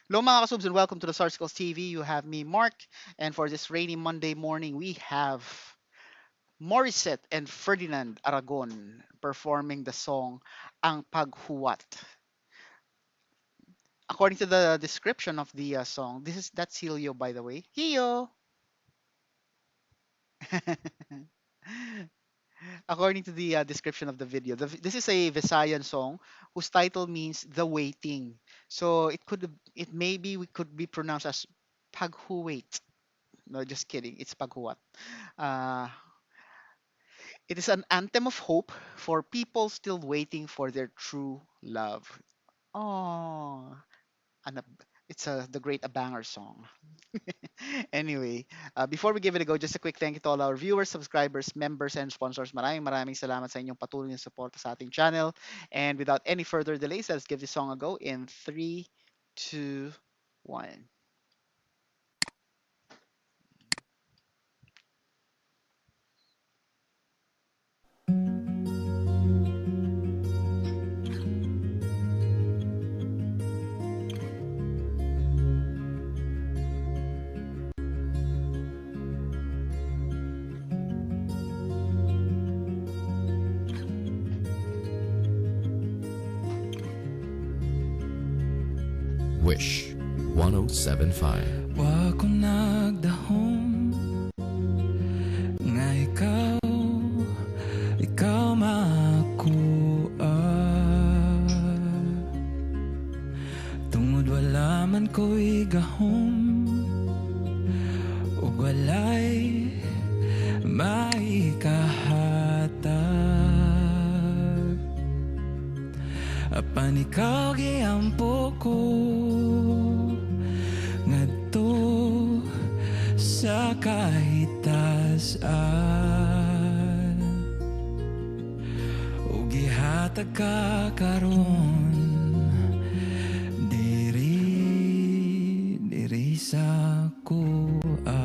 Hello mga kasubs and welcome to the Sarscals TV. You have me, Mark, and for this rainy Monday morning, we have Morissette and Ferdinand Aragon performing the song Ang Paghuwat. According to the description of the song, that's Hilio, by the way. Hio! According to the description of the video, this is a Visayan song whose title means the waiting. So it maybe we could be pronounced as Paghuwait. No, just kidding. It's Paghuwat. Uh, it is an anthem of hope for people still waiting for their true love. Oh, and it's the great Abanger song. Anyway, before we give it a go, just a quick thank you to all our viewers, subscribers, members, and sponsors. Maraming salamat sa inyong patuloy na support sa ating channel. And without any further delays, let's give this song a go in 3, 2, 1. Wish 1075. Wa ko nagdahom nga ikaw makuha. Tungod wala man ko'y gahom ug walay maikahatag. Apan ikaw giampo ko ngadto sa kahitasan ug gihatag ka karon diri sa kuha.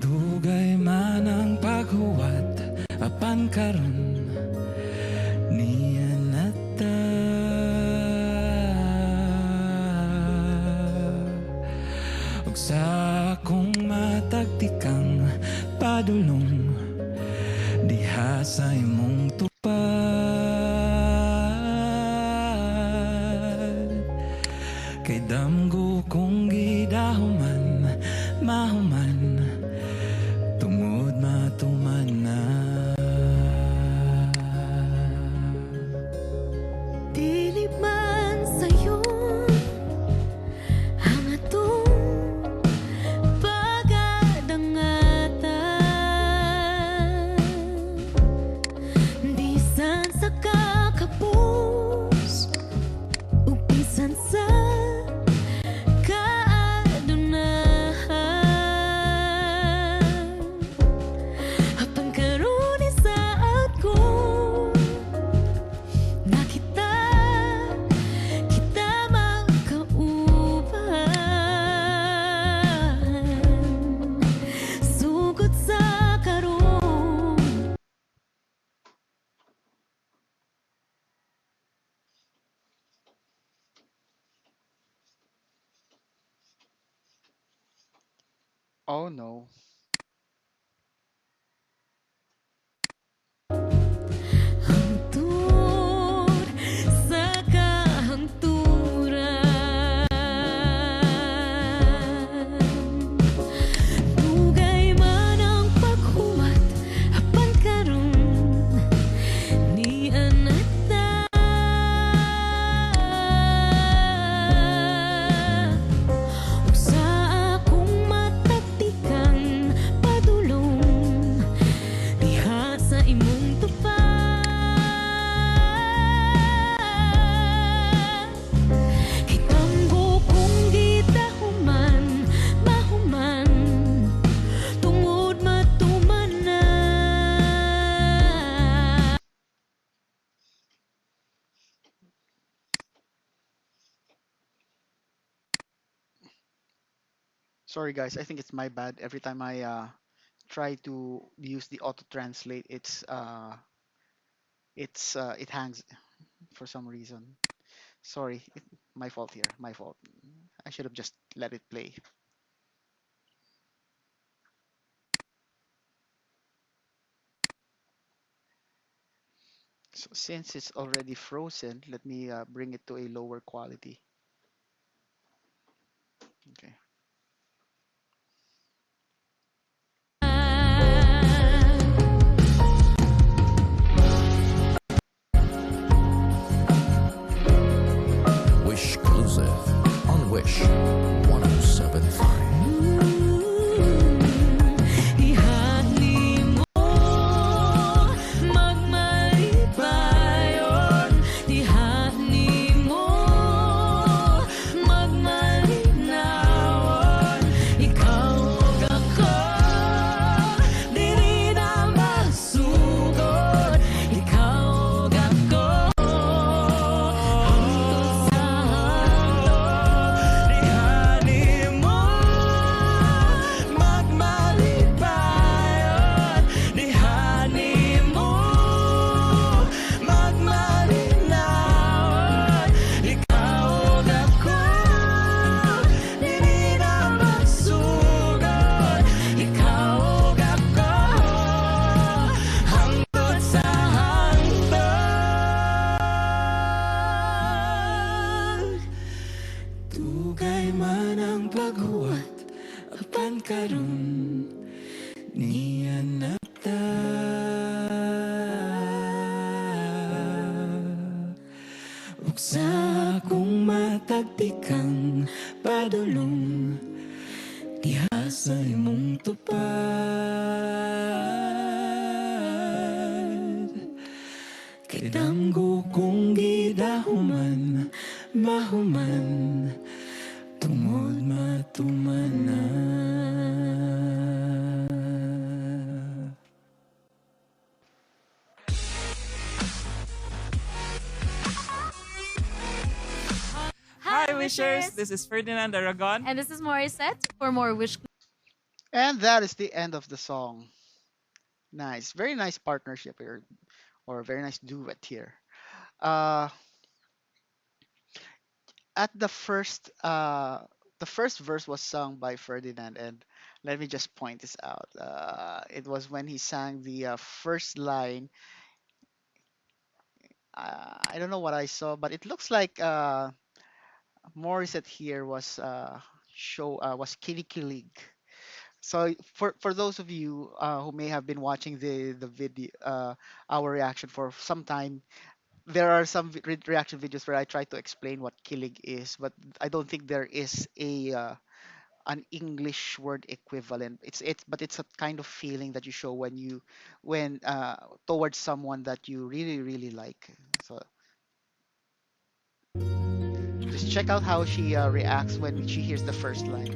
Dugay man ang paghuwat apan karon niya nata ug sa akong matagtikang padulong diha sa imong tupad. Kay damgo kong gidahuman mahuman tungod matuman na. Dili man sa'yo ang atong pagadangatan, bisan sa kakapos ug bisan sa kaadunahan. Apan karon isaad ko na kita magkauban sugod sa karon. Oh no. Hangtod sa kahangturan, dugay man ang paghuwat apan karon ni anata ug sa akong matagtikang padulong diha sa imong tupad. Kay tanggo kong gidahuman mahuman tungod matuman na. Sorry guys, I think it's my bad. Every time I try to use the auto translate, it hangs for some reason. Sorry, my fault here. My fault. I should have just let it play. So since it's already frozen, let me bring it to a lower quality. Okay. Wish exclusive on Wish 1075. Ihani mo magmalipayon, ihani mo magmalinawon. Ikaw ug ako, dili na magsugod. Ikaw ug ako, hangtod sa hangtod. Ihani mo magmalipayon, ihani mo magmalinawon. Ikaw ug ako, dili na magsugod. Ikaw ug ako, hangtod sa hangtod. Dugay man ang paghuwat, apan karon niya napta. Ug sa akong matagtikang padulong, diha sa imong tupad. Kay damgo kong gidahuman, mahuman, tungod matuman na. Hi, Wishers! This is Ferdinand Aragon. And this is Morissette for more Wish. And that is the end of the song. Nice. Very nice partnership here, or very nice duet here. Uh, at the first verse was sung by Ferdinand, and let me just point this out. It was when he sang the first line. I don't know what I saw, but it looks like Morissette here was Kilikilig. So for those of you who may have been watching the video, our reaction for some time, there are some reaction videos where I try to explain what kilig is, but I don't think there is a an English word equivalent. But it's a kind of feeling that you show when towards someone that you really really like. So just check out how she reacts when she hears the first line.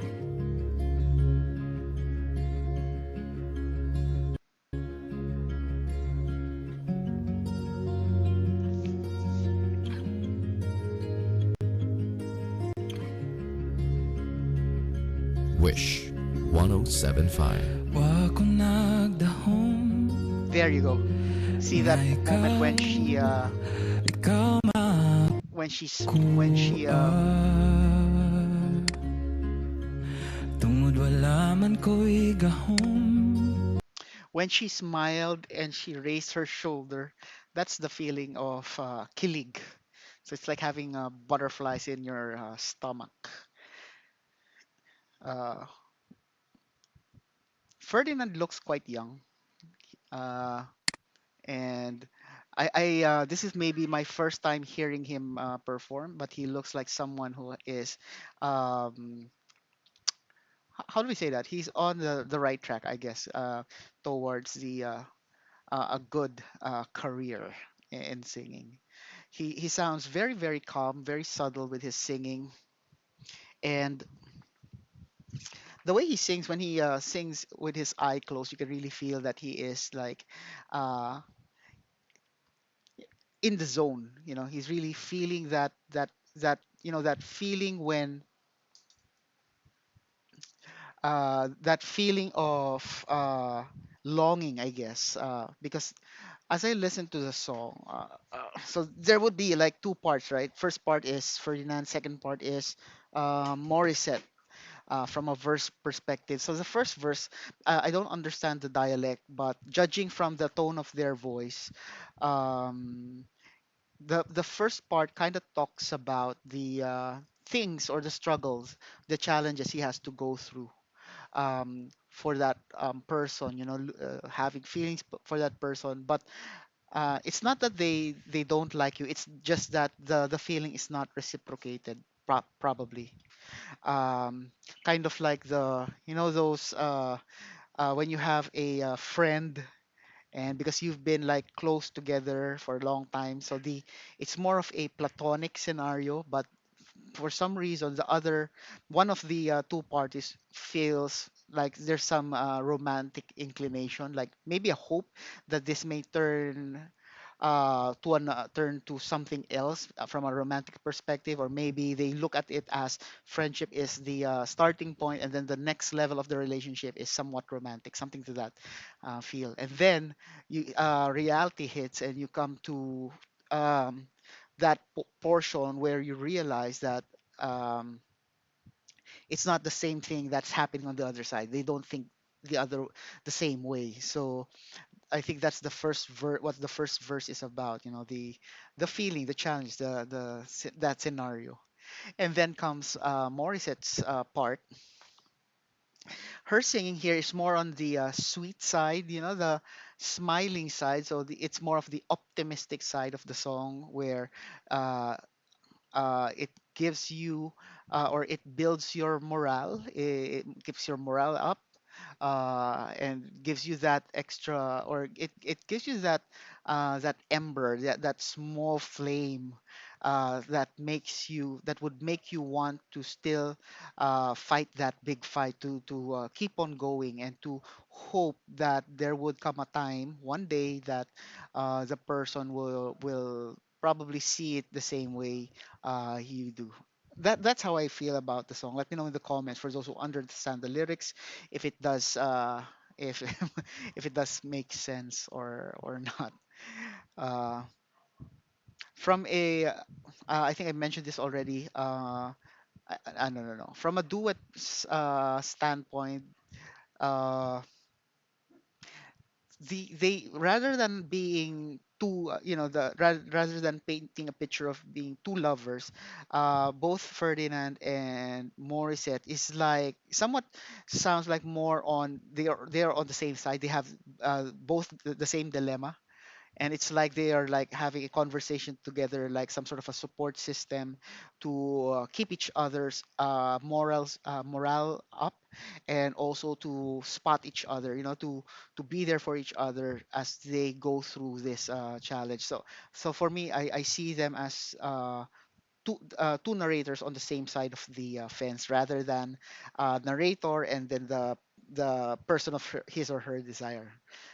Wish 1075. Wa ko nagdahom, There you go. See that moment when she ikaw when she tungod wala man ko'y gahom. when she smiled and she raised her shoulder. That's the feeling of kilig. So it's like having butterflies in your stomach. Uh, Ferdinand looks quite young, uh, and this is maybe my first time hearing him perform, but he looks like someone who is um, how do we say that? He's on the right track, I guess, towards the a good career in singing. He sounds very very calm, very subtle with his singing, and the way he sings when he sings with his eye closed, you can really feel that he is like uh, in the zone. You know, he's really feeling that that feeling when that feeling of longing, I guess, because as I listen to the song, so there would be like two parts, right? First part is Ferdinand, second part is Morissette, from a verse perspective. So the first verse, I don't understand the dialect, but judging from the tone of their voice, um, the first part kind of talks about the things or the struggles, the challenges he has to go through, for that person, having feelings for that person. But it's not that they don't like you. It's just that the feeling is not reciprocated, probably. Um, Kind of like the, those, when you have a friend, and because you've been like close together for a long time, so the it's more of a platonic scenario, but for some reason the other one of the two parties feels like there's some romantic inclination, like maybe a hope that this may turn to something else, from a romantic perspective, or maybe they look at it as friendship is the starting point, and then the next level of the relationship is somewhat romantic, something to that feel. And then reality hits, and you come to um, that portion where you realize that um, it's not the same thing that's happening on the other side. They don't think the same way. So I think that's what the first verse is about. The feeling, the challenge, that scenario. And then comes Morissette's part. Her singing here is more on the sweet side, the smiling side. So it's more of the optimistic side of the song, where uh, it gives you, or it builds your morale. It keeps your morale up, and gives you that extra, or it gives you that ember, that small flame, that would make you want to still fight that big fight, to keep on going, and to hope that there would come a time one day that the person will probably see it the same way you do. That's how I feel about the song. Let me know in the comments, for those who understand the lyrics, if it does if if it does make sense or not. Uh, from a I think I mentioned this already. No, no, no. From a duet standpoint, uh, they rather than being two, rather than painting a picture of being two lovers, both Ferdinand and Morissette is like somewhat sounds like more on they are on the same side. They have both the same dilemma, and it's like they are like having a conversation together, like some sort of a support system to keep each other's morale up, and also to spot each other, to be there for each other as they go through this challenge. So for me, I see them as two narrators on the same side of the fence, rather than narrator and then the person of his or her desire.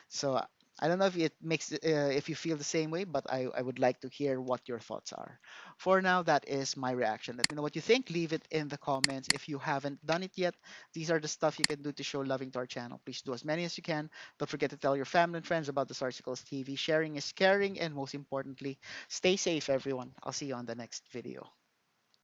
So I don't know if it makes if you feel the same way, but I would like to hear what your thoughts are. For now, that is my reaction. Let me know what you think. Leave it in the comments. If you haven't done it yet, these are the stuff you can do to show loving to our channel. Please do as many as you can. Don't forget to tell your family and friends about the Sarsicles TV. Sharing is caring, and most importantly, stay safe, everyone. I'll see you on the next video.